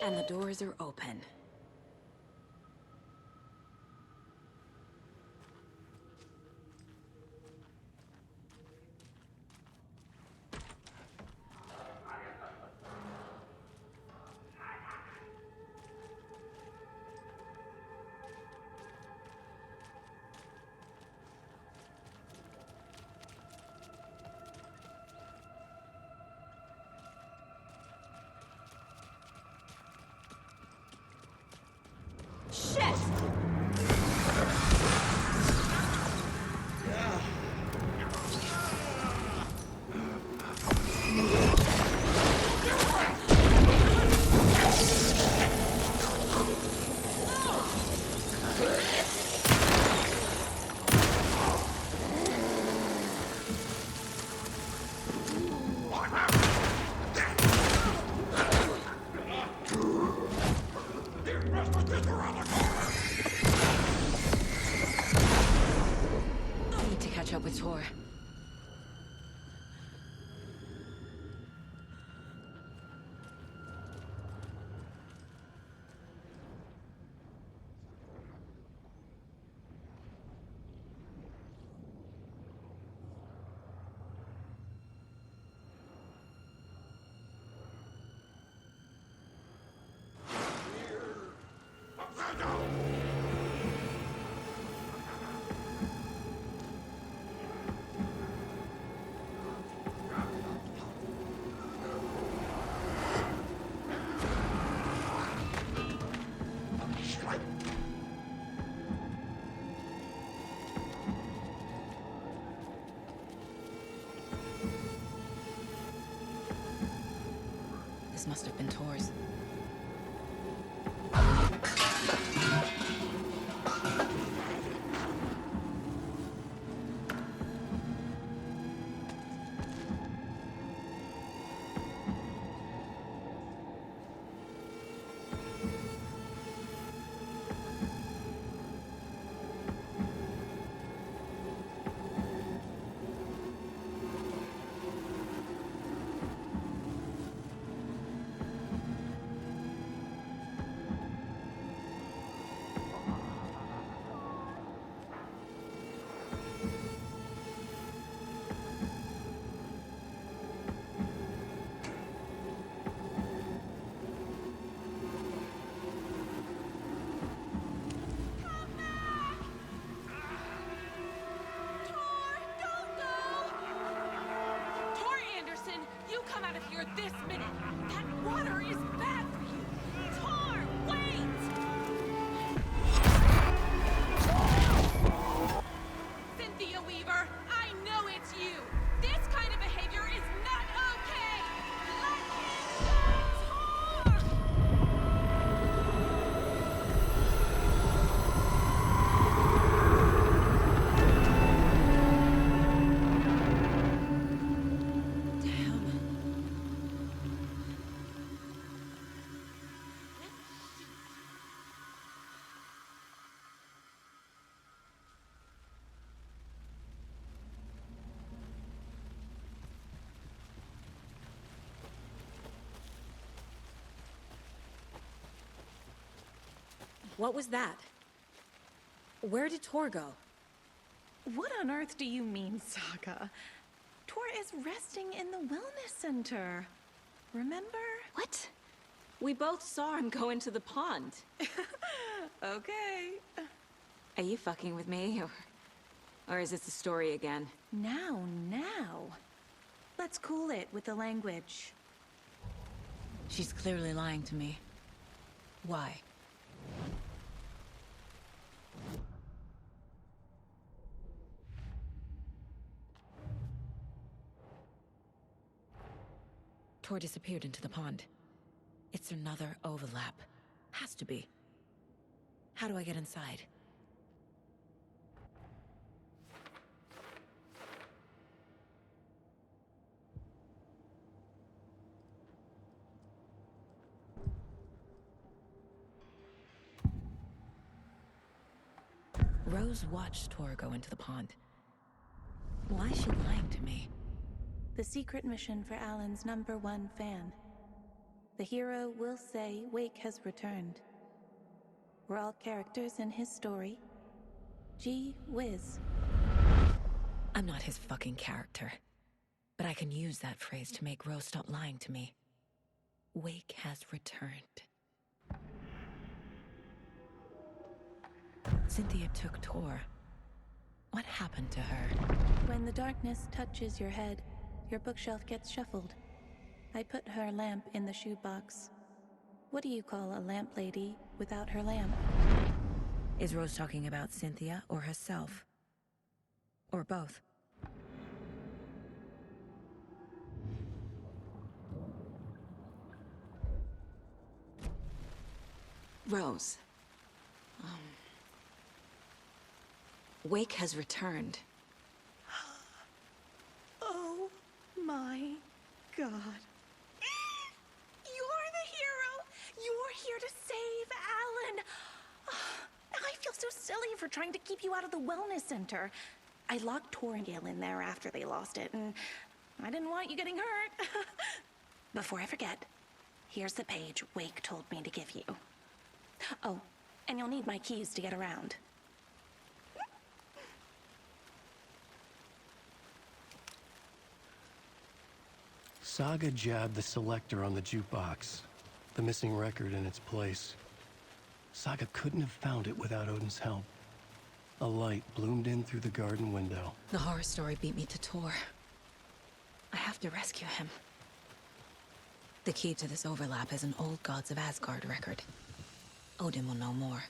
And the doors are open. Shit! I need to catch up with Tor. This must have been Tor's. This minute! That water is bad for you! Tor, wait! Cynthia Weaver, I know it's you! This kind of behavior is not okay! Let him go, Tor! What was that? Where did Tor go? What on earth do you mean, Saga? Tor is resting in the wellness center. Remember? What? We both saw him go into the pond. Okay. Are you fucking with me, or is this the story again? Now. Let's cool it with the language. She's clearly lying to me. Why? Tor disappeared into the pond. It's another overlap. Has to be. How do I get inside? Rose watched Tor go into the pond. Why is she lying to me? The secret mission for Alan's #1 fan. the hero will say Wake has returned. We're all characters in his story. Gee whiz. I'm not his fucking character. But I can use that phrase to make Rose stop lying to me. Wake has returned. Cynthia took Tor. What happened to her? When the darkness touches your head, your bookshelf gets shuffled. I put her lamp in the shoebox. What do you call a lamp lady without her lamp? Is Rose talking about Cynthia or herself? Or both? Rose. Wake has returned. Oh my god. You're the hero! You're here to save Alan! I feel so silly for trying to keep you out of the wellness center. I locked Tor and Gale in there after they lost it, and I didn't want you getting hurt. Before I forget, here's the page Wake told me to give you. Oh, and you'll need my keys to get around. Saga jabbed the selector on the jukebox, the missing record in its place. Saga couldn't have found it without Odin's help. A light bloomed in through the garden window. The horror story beat me to Tor. I have to rescue him. The key to this overlap is an old Gods of Asgard record. Odin will know more.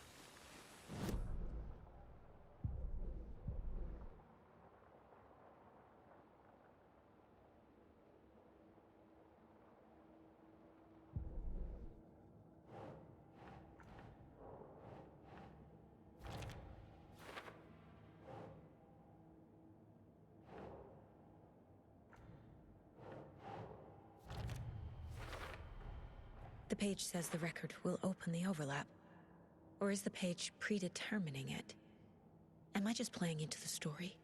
The page says the record will open the overlap. Or is the page predetermining it? Am I just playing into the story?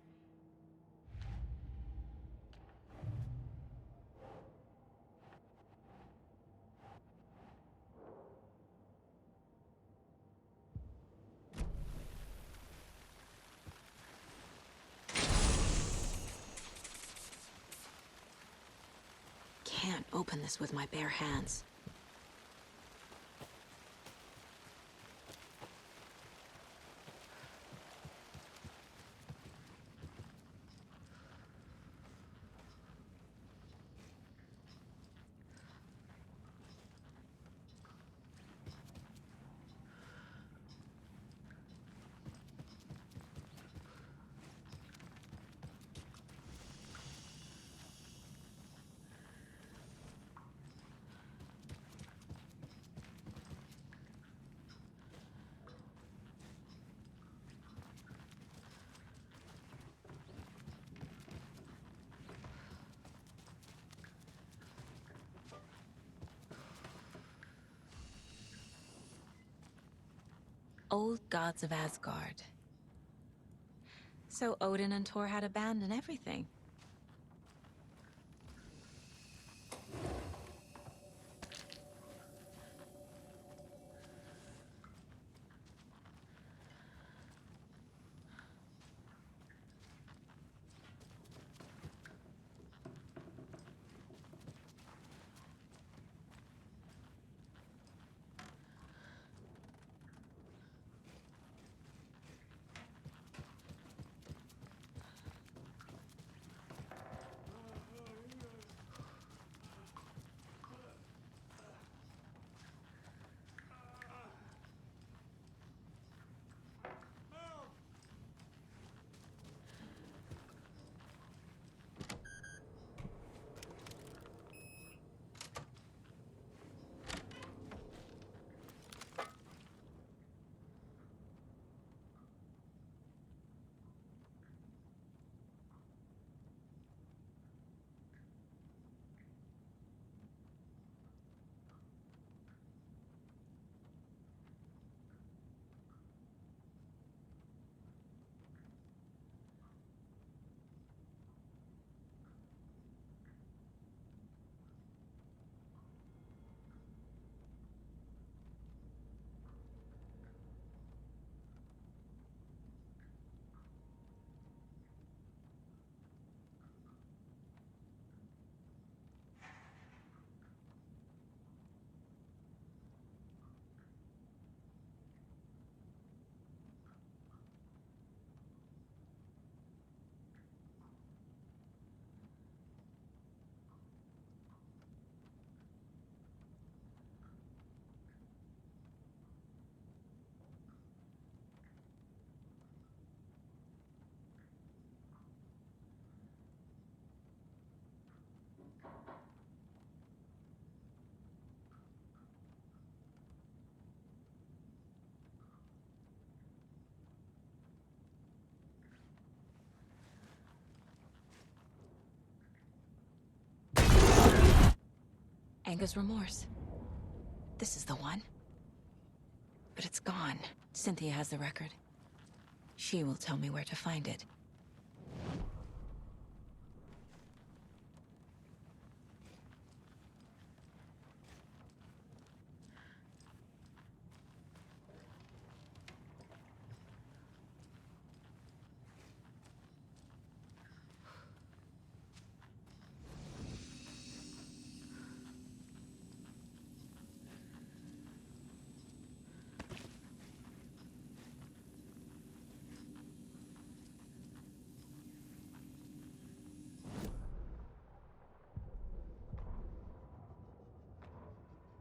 Can't open this with my bare hands. Old Gods of Asgard. So Odin and Tor had abandoned everything. Anger's Remorse. This is the one. But it's gone. Cynthia has the record. She will tell me where to find it.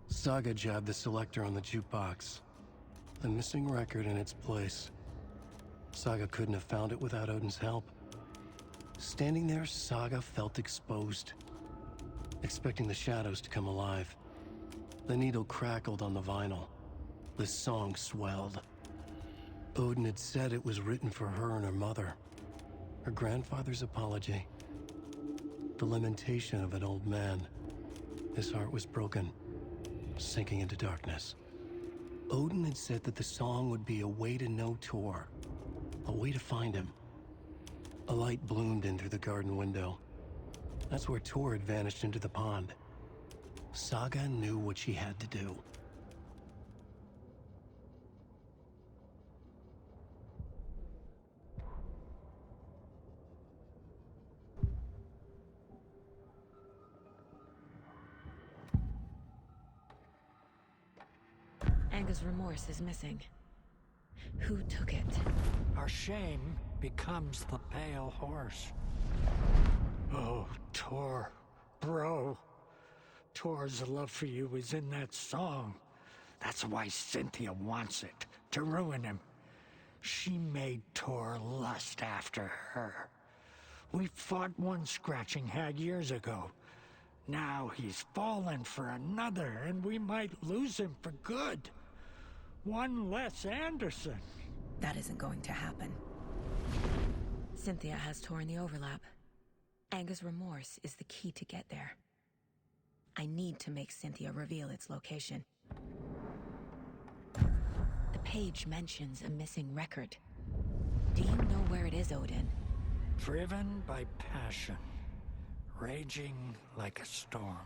Saga jabbed the selector on the jukebox. The missing record in its place. Saga couldn't have found it without Odin's help. Standing there, Saga felt exposed, expecting the shadows to come alive. The needle crackled on the vinyl. The song swelled. Odin had said it was written for her and her mother. Her grandfather's apology. The lamentation of an old man. His heart was broken, sinking into darkness. Odin had said that the song would be a way to know Tor, a way to find him. A light bloomed in through the garden window. That's where Tor had vanished into the pond. Saga knew what she had to do. Anger's Remorse is missing. Who took it? Our shame becomes the pale horse. Oh, Tor. Bro. Tor's love for you is in that song. That's why Cynthia wants it, to ruin him. She made Tor lust after her. We fought one scratching hag years ago. Now he's fallen for another, and we might lose him for good. One less Anderson. That isn't going to happen. Cynthia has Tor in the overlap. Anger's Remorse is the key to get there. I need to make Cynthia reveal its location. The page mentions a missing record. Do you know where it is, Odin? Driven by passion, raging like a storm.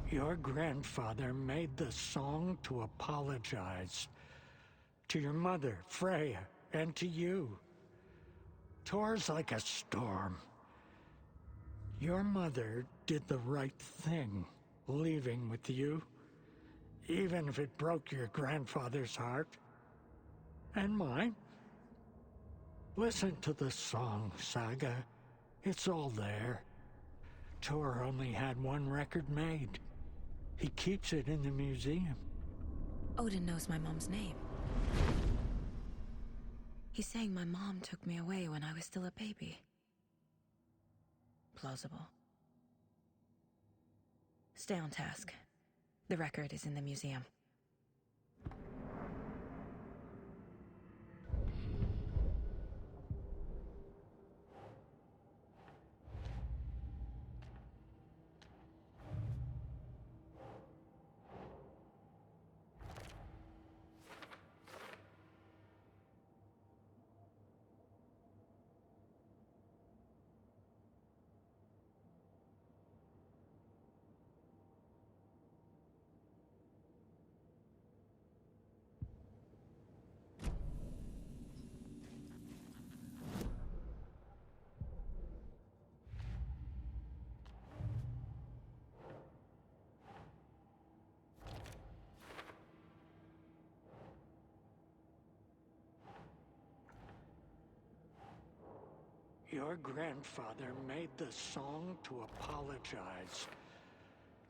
Your grandfather made the song to apologize. To your mother, Freya, and to you. Tor's like a storm. Your mother did the right thing, leaving with you, even if it broke your grandfather's heart. And mine. Listen to the song, Saga. It's all there. Tor only had one record made. He keeps it in the museum. Odin knows my mom's name. He's saying my mom took me away when I was still a baby. Plausible. Stay on task. The record is in the museum. Your grandfather made the song to apologize.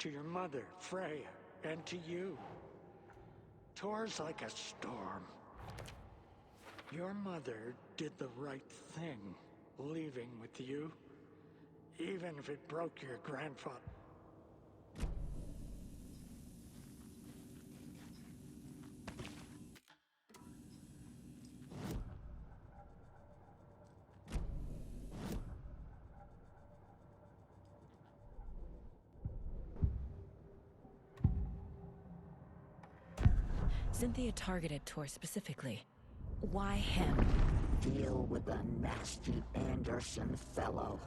To your mother, Freya, and to you. Tor's like a storm. Your mother did the right thing, leaving with you, even if it broke your grandfather. Cynthia targeted Tor specifically. Why him? Deal with the nasty Anderson fellow.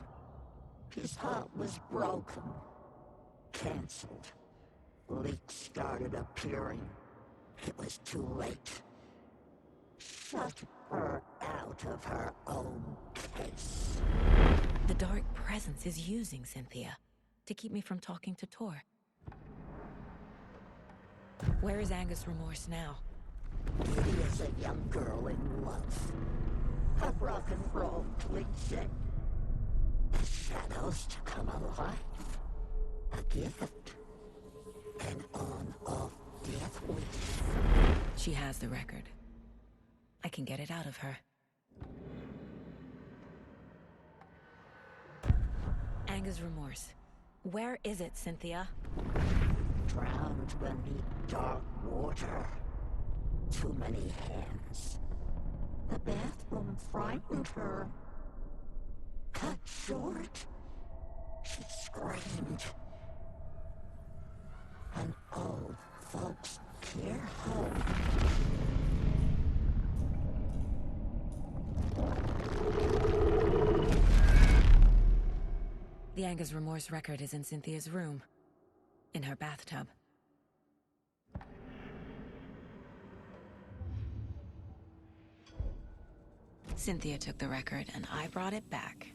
His heart was broken. Cancelled. Leaks started appearing. It was too late. Shut her out of her own case. The Dark Presence is using Cynthia to keep me from talking to Tor. Where is Angus Remorse now? Kitty is a young girl in love. A rock and roll cliche. The shadows to come alive. A gift. An on-off death wish. She has the record. I can get it out of her. Angus Remorse. Where is it, Cynthia? Drowned beneath dark water. Too many hands. The bathroom frightened her. Cut short. She screamed. An old folks' care home. The Angus Remorse record is in Cynthia's room. In her bathtub. Cynthia took the record, and I brought it back.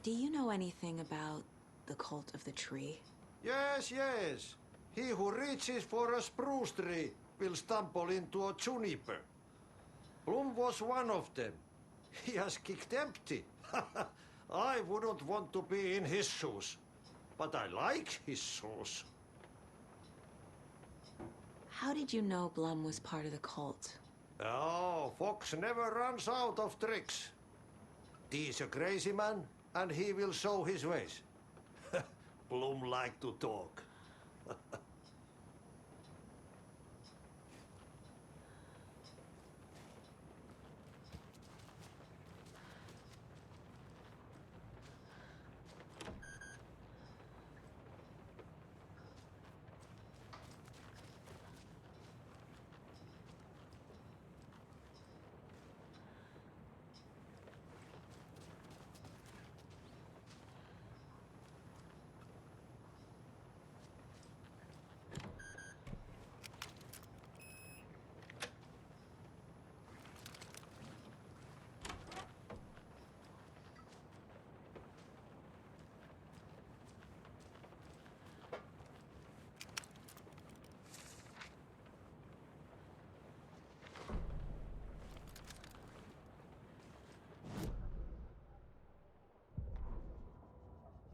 Do you know anything about the Cult of the Tree? Yes, yes. He who reaches for a spruce tree will stumble into a juniper. Bloom was one of them. He has kicked empty. I wouldn't want to be in his shoes. But I like his shoes. How did you know Blum was part of the cult? Oh, Fox never runs out of tricks. He's a crazy man, and he will show his ways. Bloom like to talk.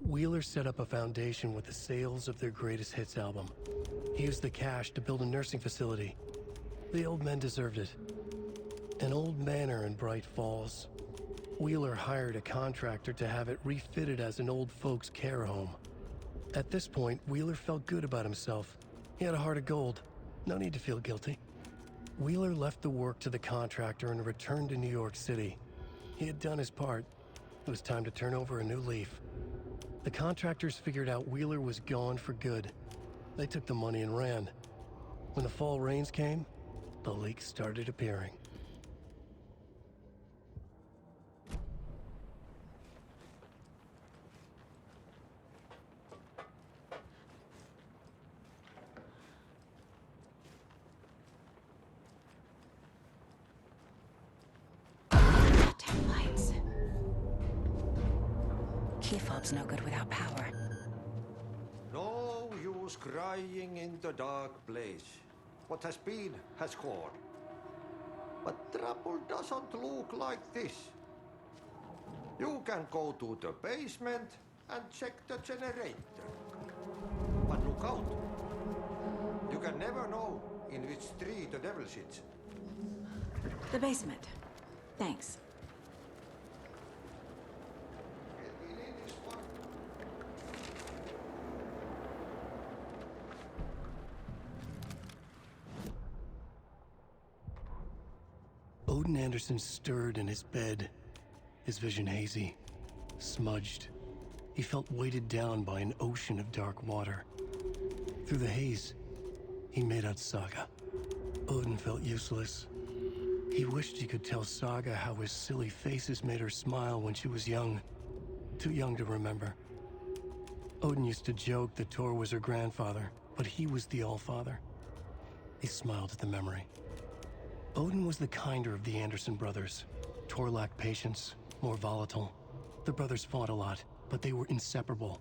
Wheeler set up a foundation with the sales of their greatest hits album. He used the cash to build a nursing facility. The old men deserved it. An old manor in Bright Falls. Wheeler hired a contractor to have it refitted as an old folks' care home. At this point, Wheeler felt good about himself. He had a heart of gold. No need to feel guilty. Wheeler left the work to the contractor and returned to New York City. He had done his part. It was time to turn over a new leaf. The contractors figured out Wheeler was gone for good. They took the money and ran. When the fall rains came, the leaks started appearing. Goddamn lights. Key fob's no good without power. No use crying in the dark place. What has been has gone. But trouble doesn't look like this. You can go to the basement and check the generator. But look out. You can never know in which tree the devil sits. The basement. Thanks. Odin Anderson stirred in his bed, his vision hazy, smudged. He felt weighted down by an ocean of dark water. Through the haze, he made out Saga. Odin felt useless. He wished he could tell Saga how his silly faces made her smile when she was young. Too young to remember. Odin used to joke that Tor was her grandfather, but he was the Allfather. He smiled at the memory. Odin was the kinder of the Anderson brothers. Tor lacked patience, more volatile. The brothers fought a lot, but they were inseparable.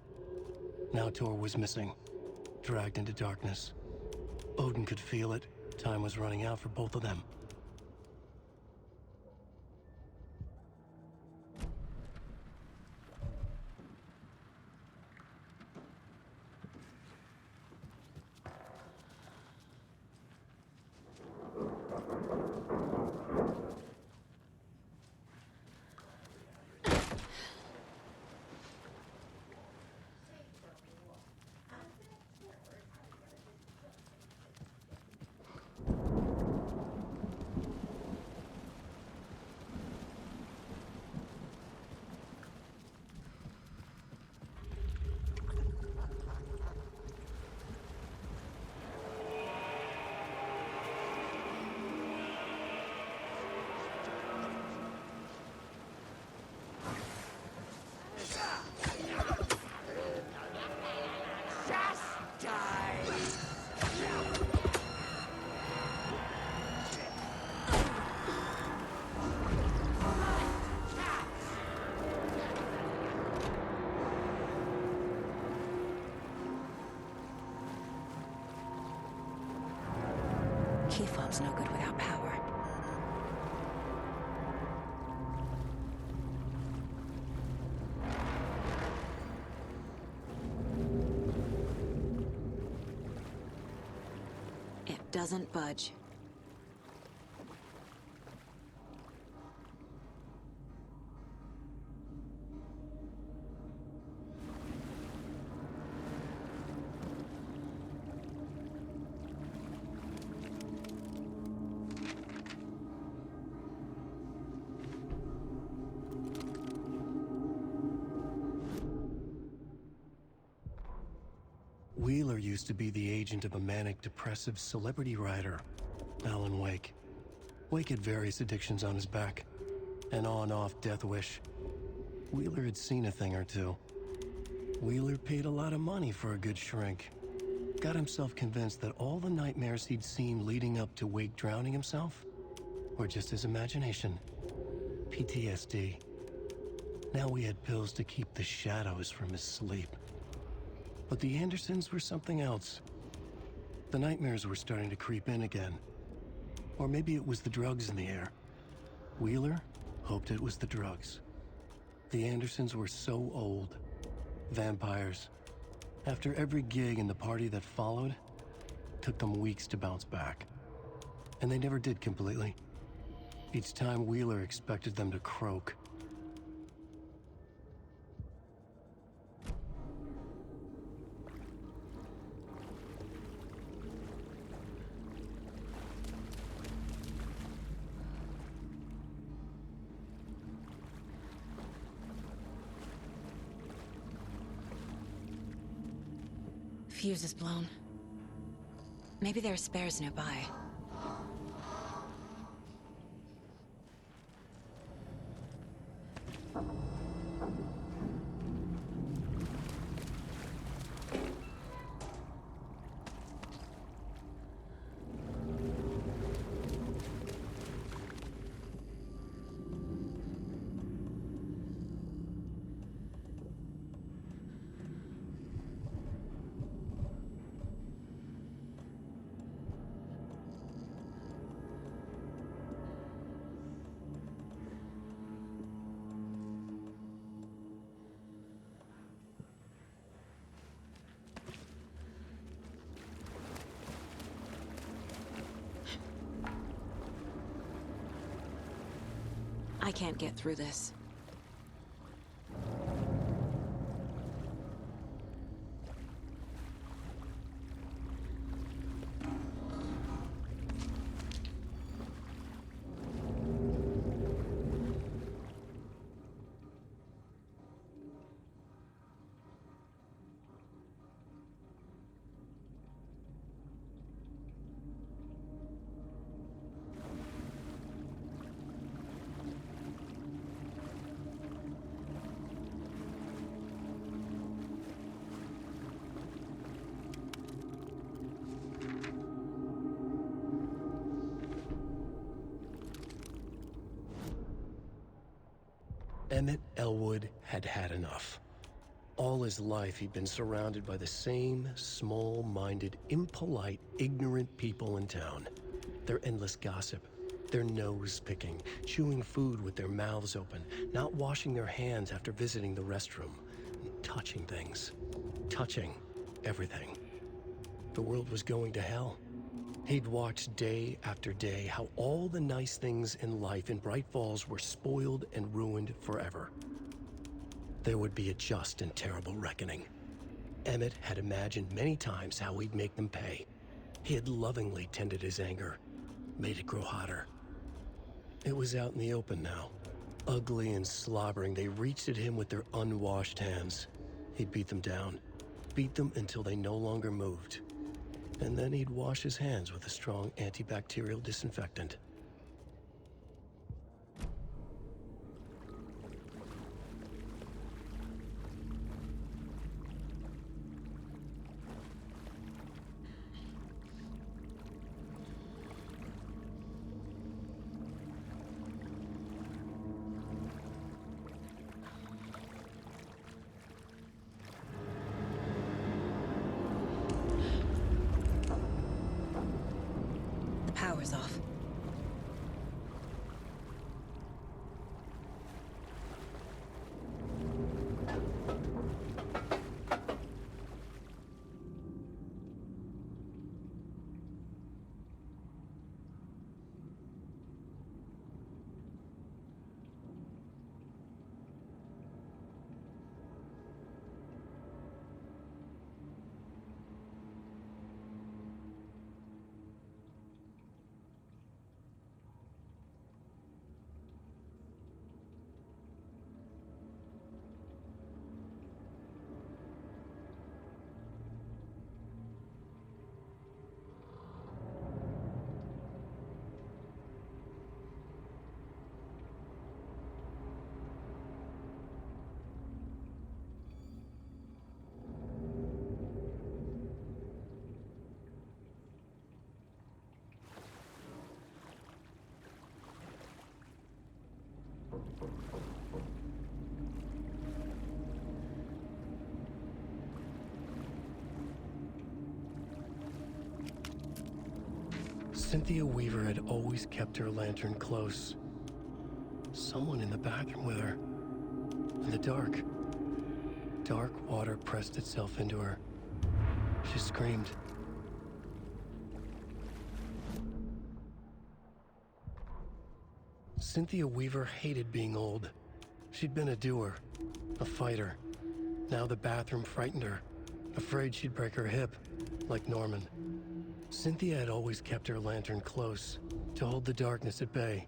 Now Tor was missing, dragged into darkness. Odin could feel it. Time was running out for both of them. Key fob's no good without power. It doesn't budge. Wheeler used to be the agent of a manic-depressive celebrity writer, Alan Wake. Wake had various addictions on his back, an on-off death wish. Wheeler had seen a thing or two. Wheeler paid a lot of money for a good shrink. Got himself convinced that all the nightmares he'd seen leading up to Wake drowning himself were just his imagination. PTSD. Now he had pills to keep the shadows from his sleep. But the Andersons were something else. The nightmares were starting to creep in again. Or maybe it was the drugs in the air. Wheeler hoped it was the drugs. The Andersons were so old. Vampires. After every gig and the party that followed, took them weeks to bounce back. And they never did completely. Each time Wheeler expected them to croak. fuse is blown. Maybe there are spares nearby. I can't get through this. Emmett Elwood had had enough. All his life, he'd been surrounded by the same small-minded, impolite, ignorant people in town. Their endless gossip, their nose-picking, chewing food with their mouths open, not washing their hands after visiting the restroom, and touching things. Touching everything. The world was going to hell. He'd watched day after day how all the nice things in life in Bright Falls were spoiled and ruined forever. There would be a just and terrible reckoning. Emmett had imagined many times how he'd make them pay. He had lovingly tended his anger, made it grow hotter. It was out in the open now. Ugly and slobbering, they reached at him with their unwashed hands. He'd beat them down, beat them until they no longer moved. And then he'd wash his hands with a strong antibacterial disinfectant. Power's off. Cynthia Weaver had always kept her lantern close. Someone in the bathroom with her. In the dark. Dark water pressed itself into her. She screamed. Cynthia Weaver hated being old. She'd been a doer, a fighter. Now the bathroom frightened her, afraid she'd break her hip, like Norman. Cynthia had always kept her lantern close, to hold the darkness at bay.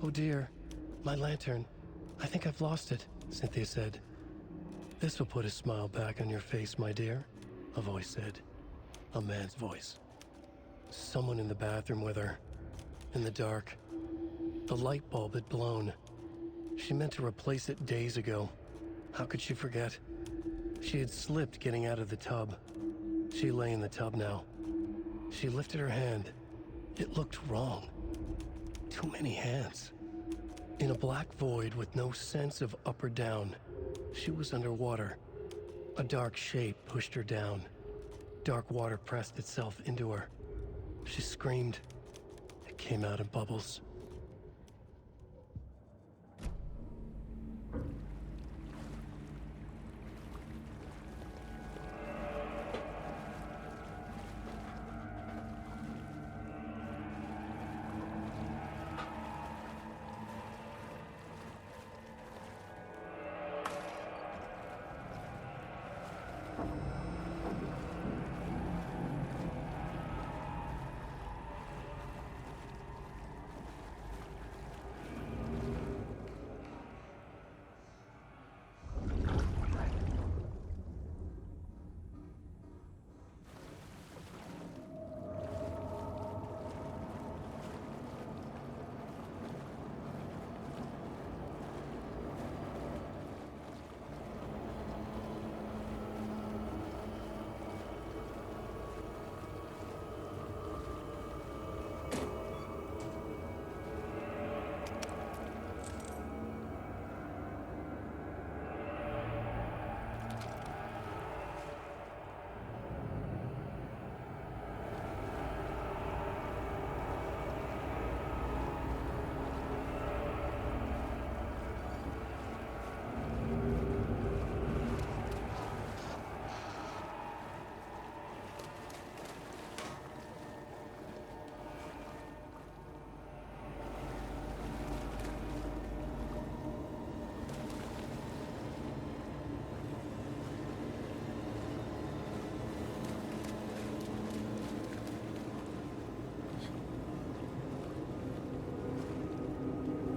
"Oh dear, my lantern. I think I've lost it," Cynthia said. "This will put a smile back on your face, my dear. a voice said. A man's voice. Someone in the bathroom with her. In the dark. The light bulb had blown. She meant to replace it days ago. How could she forget? She had slipped getting out of the tub. She lay in the tub now. She lifted her hand. It looked wrong. Too many hands. In a black void with no sense of up or down, she was underwater. A dark shape pushed her down. Dark water pressed itself into her. She screamed. It came out in bubbles.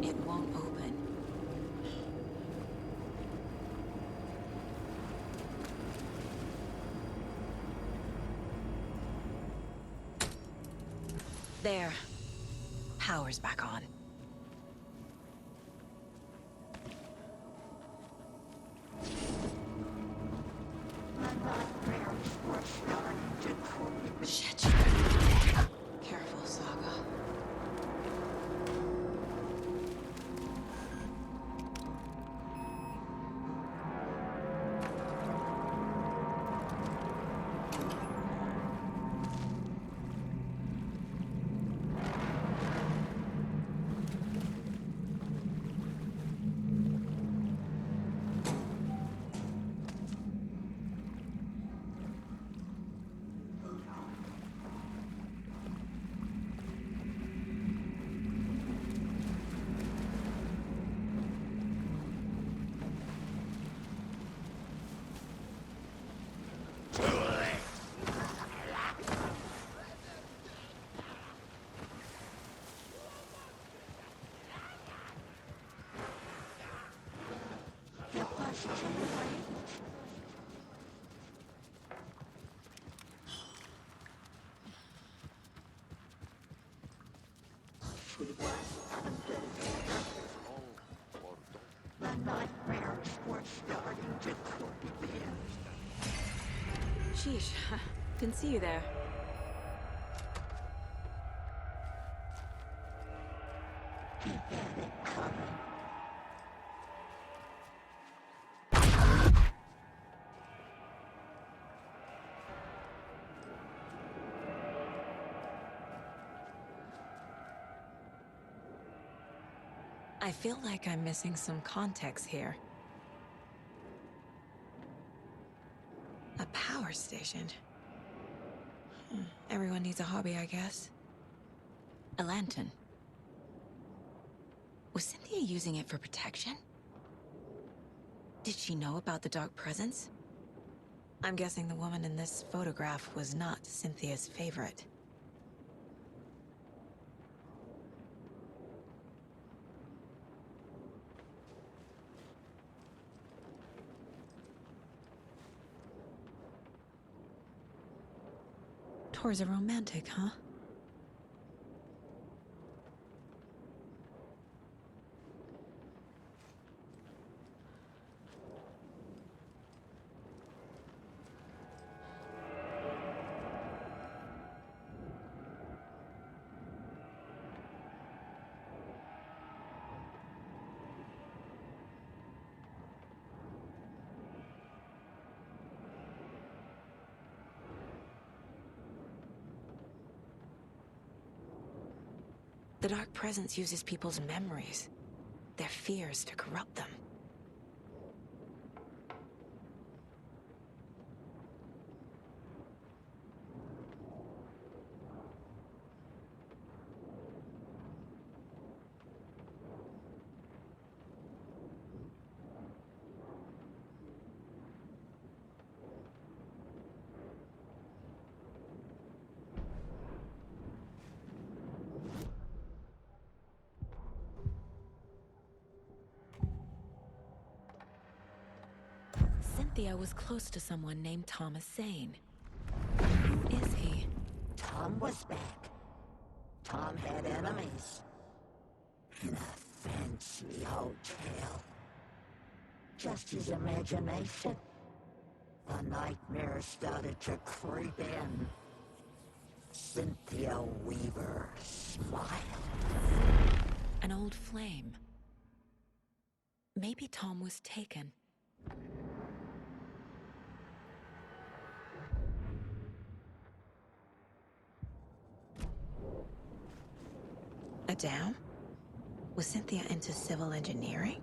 It won't open. There. Power's back on. Shit. Careful, Saga. The nightmares were starting to creep in. Sheesh. Didn't see you there. He had it coming. I feel like I'm missing some context here. A power station. Everyone needs a hobby, I guess. A lantern. Was Cynthia using it for protection? Did she know about the dark presence? I'm guessing the woman in this photograph was not Cynthia's favorite. Tor's a romantic, huh? The Dark Presence uses people's memories, their fears to corrupt them. Cynthia was close to someone named Thomas Zane. Who is he? Tom was back. Tom had enemies. In a fancy hotel. Just his imagination. The nightmare started to creep in. Cynthia Weaver smiled. An old flame. Maybe Tom was taken. A dam? Was Cynthia into civil engineering?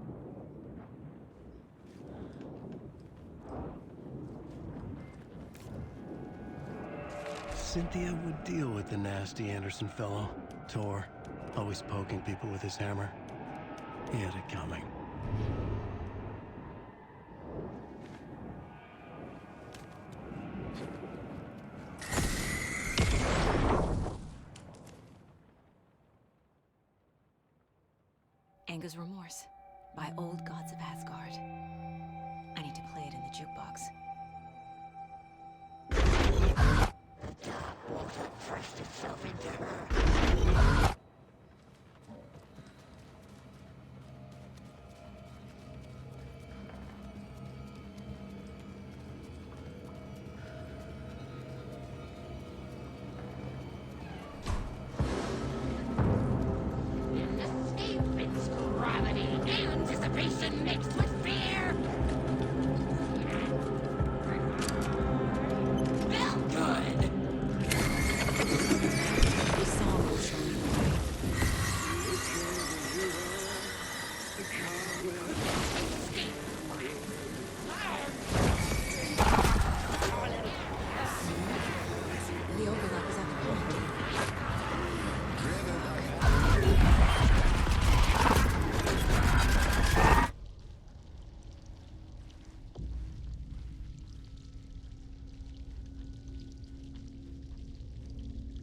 Cynthia would deal with the nasty Anderson fellow, Tor, always poking people with his hammer. He had it coming. Anger's Remorse by Old Gods of Asgard. I need to play it in the jukebox. The dark water pressed itself into her. Escape its gravity. Anticipation mixed with